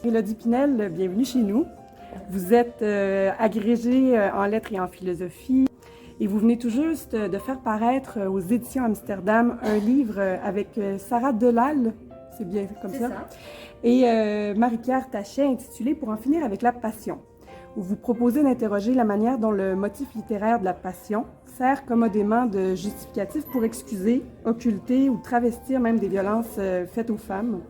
Élodie Pinel, bienvenue chez nous. Vous êtes agrégée en lettres et en philosophie et vous venez tout juste de faire paraître aux éditions Amsterdam un livre avec Sarah Delal, c'est bien comme ça, et Marie-Pierre Tachet intitulé « Pour en finir avec la passion », où vous proposez d'interroger la manière dont le motif littéraire de la passion sert commodément de justificatif pour excuser, occulter ou travestir même des violences faites aux femmes,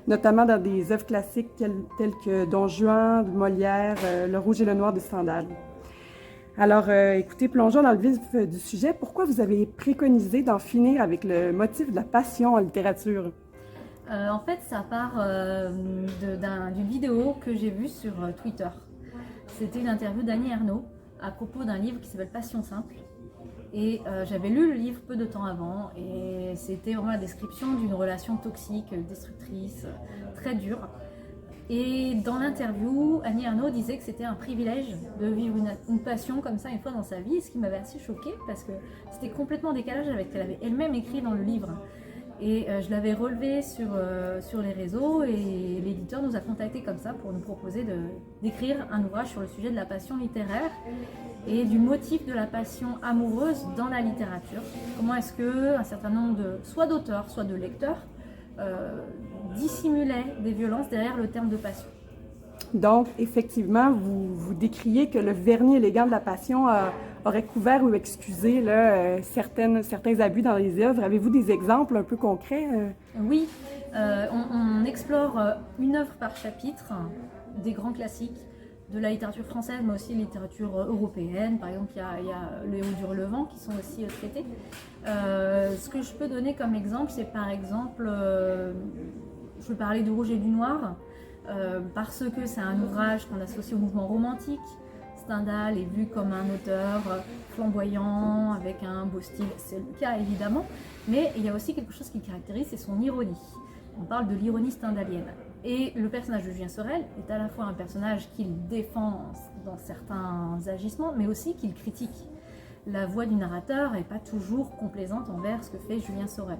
notamment dans des œuvres classiques telles que Don Juan de Molière, Le Rouge et le Noir de Stendhal. Alors, écoutez, plongeons dans le vif du sujet. Pourquoi vous avez préconisé d'en finir avec le motif de la passion en littérature? En fait, ça part d'une vidéo que j'ai vue sur Twitter. C'était une interview d'Annie Ernaux à propos d'un livre qui s'appelle Passion simple. Et j'avais lu le livre peu de temps avant et c'était vraiment la description d'une relation toxique, destructrice, très dure. Et dans l'interview, Annie Ernaux disait que c'était un privilège de vivre une passion comme ça une fois dans sa vie, ce qui m'avait assez choquée parce que c'était complètement en décalage avec ce qu'elle avait elle-même écrit dans le livre. Et je l'avais relevé sur les réseaux et l'éditeur nous a contactés comme ça pour nous proposer d'écrire un ouvrage sur le sujet de la passion littéraire et du motif de la passion amoureuse dans la littérature. Comment est-ce qu'un certain nombre soit d'auteurs, soit de lecteurs dissimulaient des violences derrière le terme de passion. Donc, effectivement, vous décriez que le vernis élégant de la passion aurait couvert ou excusé là, certains abus dans les œuvres. Avez-vous des exemples un peu concrets? Oui, on explore une œuvre par chapitre, des grands classiques de la littérature française, mais aussi la littérature européenne. Par exemple, il y a Le Héros du Relevant qui sont aussi traités. Ce que je peux donner comme exemple, c'est par exemple, je peux parler du Rouge et du Noir, parce que c'est un ouvrage qu'on associe au mouvement romantique. Stendhal est vu comme un auteur flamboyant, avec un beau style, c'est le cas évidemment, mais il y a aussi quelque chose qui le caractérise, c'est son ironie. On parle de l'ironie stendhalienne. Et le personnage de Julien Sorel est à la fois un personnage qu'il défend dans certains agissements, mais aussi qu'il critique. La voix du narrateur n'est pas toujours complaisante envers ce que fait Julien Sorel.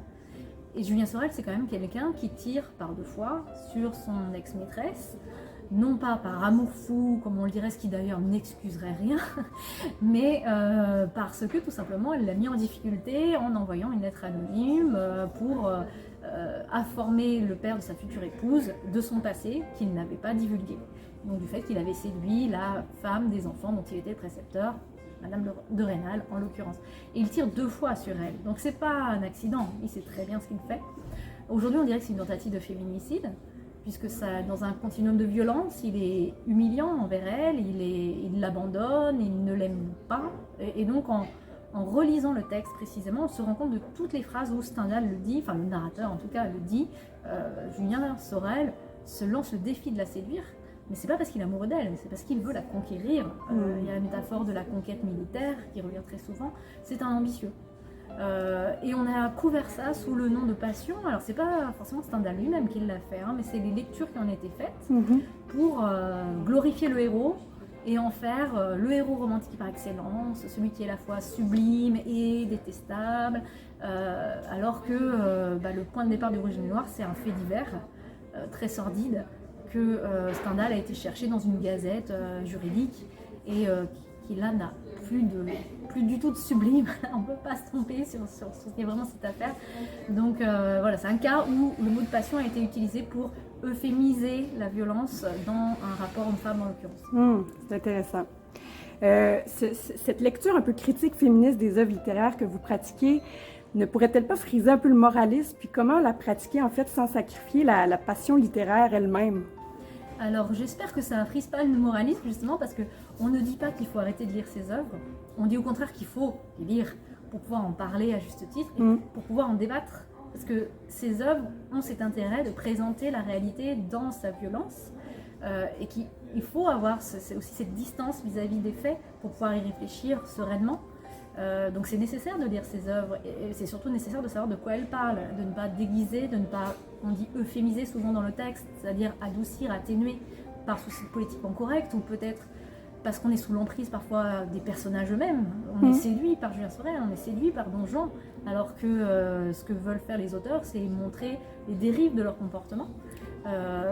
Et Julien Sorel, c'est quand même quelqu'un qui tire par deux fois sur son ex-maîtresse, non pas par amour fou, comme on le dirait, ce qui d'ailleurs n'excuserait rien, mais parce que tout simplement elle l'a mis en difficulté en envoyant une lettre anonyme pour informer le père de sa future épouse de son passé qu'il n'avait pas divulgué. Donc du fait qu'il avait séduit la femme des enfants dont il était le précepteur, Madame de Rênal en l'occurrence. Et il tire deux fois sur elle, donc c'est pas un accident, il sait très bien ce qu'il fait. Aujourd'hui on dirait que c'est une tentative de féminicide, puisque ça, dans un continuum de violence, il est humiliant envers elle, il l'abandonne, il ne l'aime pas. Et donc, en relisant le texte précisément, on se rend compte de toutes les phrases où Stendhal le dit, enfin le narrateur en tout cas le dit, Julien Sorel se lance le défi de la séduire, mais c'est pas parce qu'il est amoureux d'elle, c'est parce qu'il veut la conquérir. Il y a la métaphore de la conquête militaire qui revient très souvent, c'est un ambitieux. Et on a couvert ça sous le nom de passion. Alors c'est pas forcément Stendhal lui-même qui l'a fait, mais c'est les lectures qui en étaient faites pour glorifier le héros et en faire le héros romantique par excellence, celui qui est à la fois sublime et détestable, alors que le point de départ du Rouge et du Noir, c'est un fait divers très sordide que Stendhal a été chercher dans une gazette juridique et qui là n'a plus du tout de sublime. On ne peut pas se tromper sur ce qu'est vraiment cette affaire. Donc voilà, c'est un cas où le mot de passion a été utilisé pour euphémiser la violence dans un rapport homme-femme en l'occurrence. C'est intéressant. Cette lecture un peu critique féministe des œuvres littéraires que vous pratiquez ne pourrait-elle pas friser un peu le moralisme, puis comment la pratiquer en fait sans sacrifier la passion littéraire elle-même? Alors j'espère que ça ne frise pas le moralisme justement parce qu'on ne dit pas qu'il faut arrêter de lire ses œuvres, on dit au contraire qu'il faut les lire pour pouvoir en parler à juste titre et pour pouvoir en débattre. Parce que ces œuvres ont cet intérêt de présenter la réalité dans sa violence et qu'il faut avoir aussi cette distance vis-à-vis des faits pour pouvoir y réfléchir sereinement. Donc c'est nécessaire de lire ces œuvres et c'est surtout nécessaire de savoir de quoi elles parlent, de ne pas déguiser, de ne pas, on dit euphémiser souvent dans le texte, c'est-à-dire adoucir, atténuer par souci politiquement correct ou peut-être parce qu'on est sous l'emprise parfois des personnages eux-mêmes. On est séduit par Julien Sorel, on est séduit par Don Juan, alors que ce que veulent faire les auteurs, c'est montrer les dérives de leur comportement.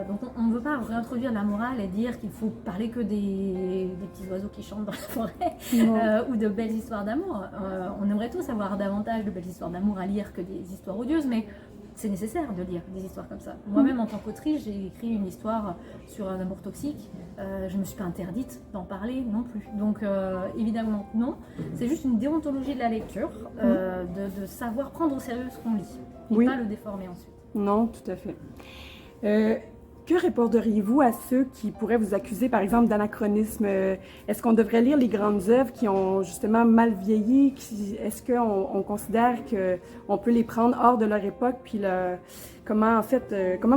Donc on ne veut pas réintroduire la morale et dire qu'il faut parler que des petits oiseaux qui chantent dans la forêt ou de belles histoires d'amour. On aimerait tous avoir davantage de belles histoires d'amour à lire que des histoires odieuses, mais c'est nécessaire de lire des histoires comme ça. Moi-même, en tant qu'autrice, j'ai écrit une histoire sur un amour toxique. Je ne me suis pas interdite d'en parler non plus. Donc, évidemment, non. C'est juste une déontologie de la lecture, de savoir prendre au sérieux ce qu'on lit, et pas le déformer ensuite. Non, tout à fait. Que répondriez-vous à ceux qui pourraient vous accuser, par exemple, d'anachronisme? Est-ce qu'on devrait lire les grandes œuvres qui ont justement mal vieilli? Est-ce qu'on considère qu'on peut les prendre hors de leur époque? Puis comment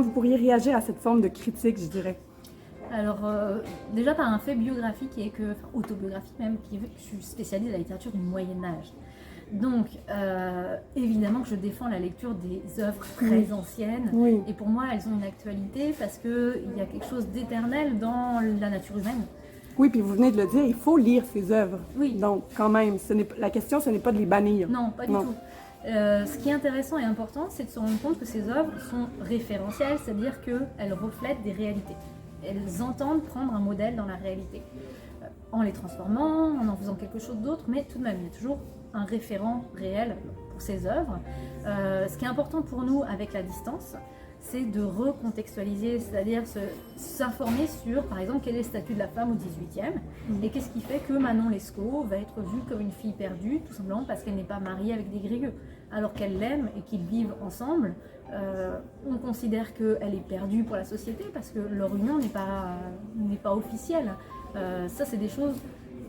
vous pourriez réagir à cette forme de critique, je dirais? Alors, déjà par un fait biographique autobiographique même, je suis spécialiste de la littérature du Moyen-Âge. Donc, évidemment que je défends la lecture des œuvres très anciennes. Oui. Et pour moi, elles ont une actualité parce qu'il y a quelque chose d'éternel dans la nature humaine. Oui, puis vous venez de le dire, il faut lire ces œuvres. Oui. Donc, quand même, la question, ce n'est pas de les bannir. Non, pas du tout. Ce qui est intéressant et important, c'est de se rendre compte que ces œuvres sont référentielles, c'est-à-dire qu'elles reflètent des réalités. Elles entendent prendre un modèle dans la réalité, en les transformant, en faisant quelque chose d'autre, mais tout de même, il y a toujours un référent réel pour ces œuvres. Ce qui est important pour nous avec la distance, c'est de recontextualiser, c'est-à-dire s'informer sur, par exemple, quel est le statut de la femme au XVIIIe et qu'est-ce qui fait que Manon Lescaut va être vue comme une fille perdue, tout simplement parce qu'elle n'est pas mariée avec des griots, alors qu'elle l'aime et qu'ils vivent ensemble. On considère qu'elle est perdue pour la société parce que leur union n'est pas officielle. Ça, c'est des choses...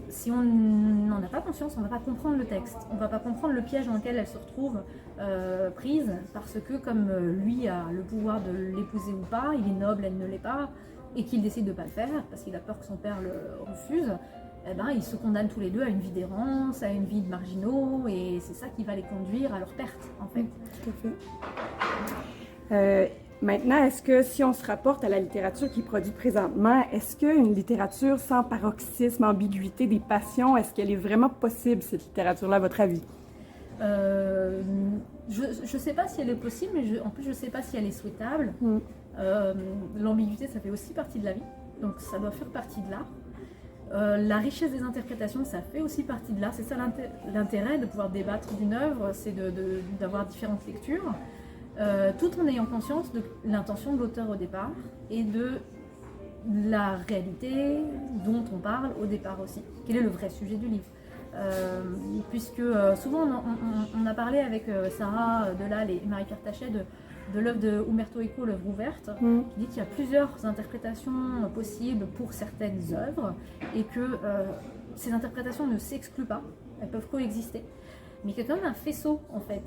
Si on n'en a pas conscience, on ne va pas comprendre le texte, on ne va pas comprendre le piège dans lequel elle se retrouve prise, parce que comme lui a le pouvoir de l'épouser ou pas, il est noble, elle ne l'est pas, et qu'il décide de ne pas le faire, parce qu'il a peur que son père le refuse, eh ben, ils se condamnent tous les deux à une vie d'errance, à une vie de marginaux, et c'est ça qui va les conduire à leur perte, en fait. Tout à fait. Maintenant, est-ce que si on se rapporte à la littérature qui est produite présentement, est-ce qu'une littérature sans paroxysme, ambiguïté des passions, est-ce qu'elle est vraiment possible, cette littérature-là, à votre avis? Je ne sais pas si elle est possible, mais en plus, je ne sais pas si elle est souhaitable. L'ambiguïté, ça fait aussi partie de la vie, donc ça doit faire partie de l'art. La richesse des interprétations, ça fait aussi partie de l'art. C'est ça l'intérêt de pouvoir débattre d'une œuvre, c'est d'avoir différentes lectures. Tout en ayant conscience de l'intention de l'auteur au départ et de la réalité dont on parle au départ aussi. Quel est le vrai sujet du livre? Puisque souvent on a parlé avec Sarah Delal et Marie-Pierre Tachet de l'œuvre de Umberto Eco, l'œuvre ouverte, qui dit qu'il y a plusieurs interprétations possibles pour certaines œuvres et que ces interprétations ne s'excluent pas, elles peuvent coexister. Mais il y a quand même un faisceau en fait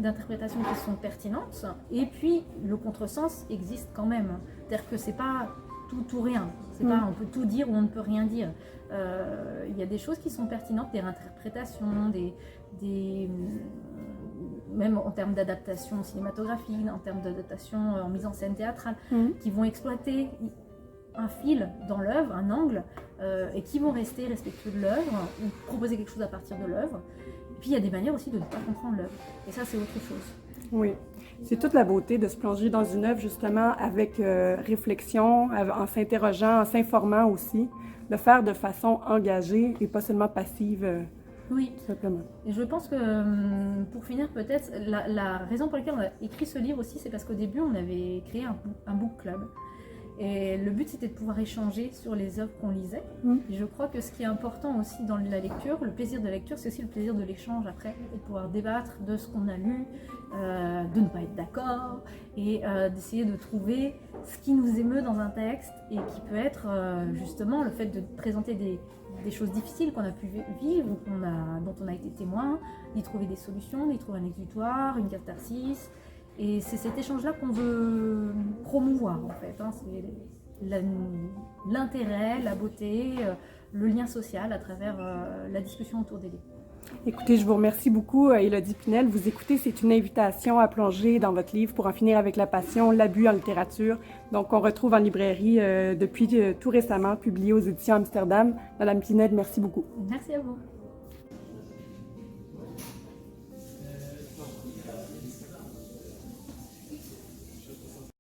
d'interprétations qui sont pertinentes, et puis le contresens existe quand même. C'est-à-dire que c'est pas tout ou rien. C'est pas on peut tout dire ou on ne peut rien dire. Il y a des choses qui sont pertinentes, des réinterprétations, même en termes d'adaptation cinématographique, en termes d'adaptation en mise en scène théâtrale, qui vont exploiter un fil dans l'œuvre, un angle, et qui vont rester respectueux de l'œuvre ou proposer quelque chose à partir de l'œuvre. Puis il y a des manières aussi de ne pas comprendre l'œuvre. Et ça, c'est autre chose. Oui. C'est toute la beauté de se plonger dans une œuvre, justement, avec réflexion, en s'interrogeant, en s'informant aussi. Le faire de façon engagée et pas seulement passive. Oui. Tout simplement. Et je pense que, pour finir, peut-être, la raison pour laquelle on a écrit ce livre aussi, c'est parce qu'au début, on avait créé un book club. Et le but, c'était de pouvoir échanger sur les œuvres qu'on lisait. Et je crois que ce qui est important aussi dans la lecture, le plaisir de la lecture, c'est aussi le plaisir de l'échange après, et de pouvoir débattre de ce qu'on a lu, de ne pas être d'accord, et d'essayer de trouver ce qui nous émeut dans un texte, et qui peut être justement le fait de présenter des choses difficiles qu'on a pu vivre, ou dont on a été témoin, d'y trouver des solutions, d'y trouver un exutoire, une catharsis. Et c'est cet échange-là qu'on veut promouvoir, en fait. C'est l'intérêt, la beauté, le lien social à travers la discussion autour des livres. Écoutez, je vous remercie beaucoup, Élodie Pinel. Vous écoutez, c'est une invitation à plonger dans votre livre Pour en finir avec la passion, l'abus en littérature. Donc, on retrouve en librairie depuis tout récemment, publié aux éditions Amsterdam. Madame Pinel, merci beaucoup. Merci à vous.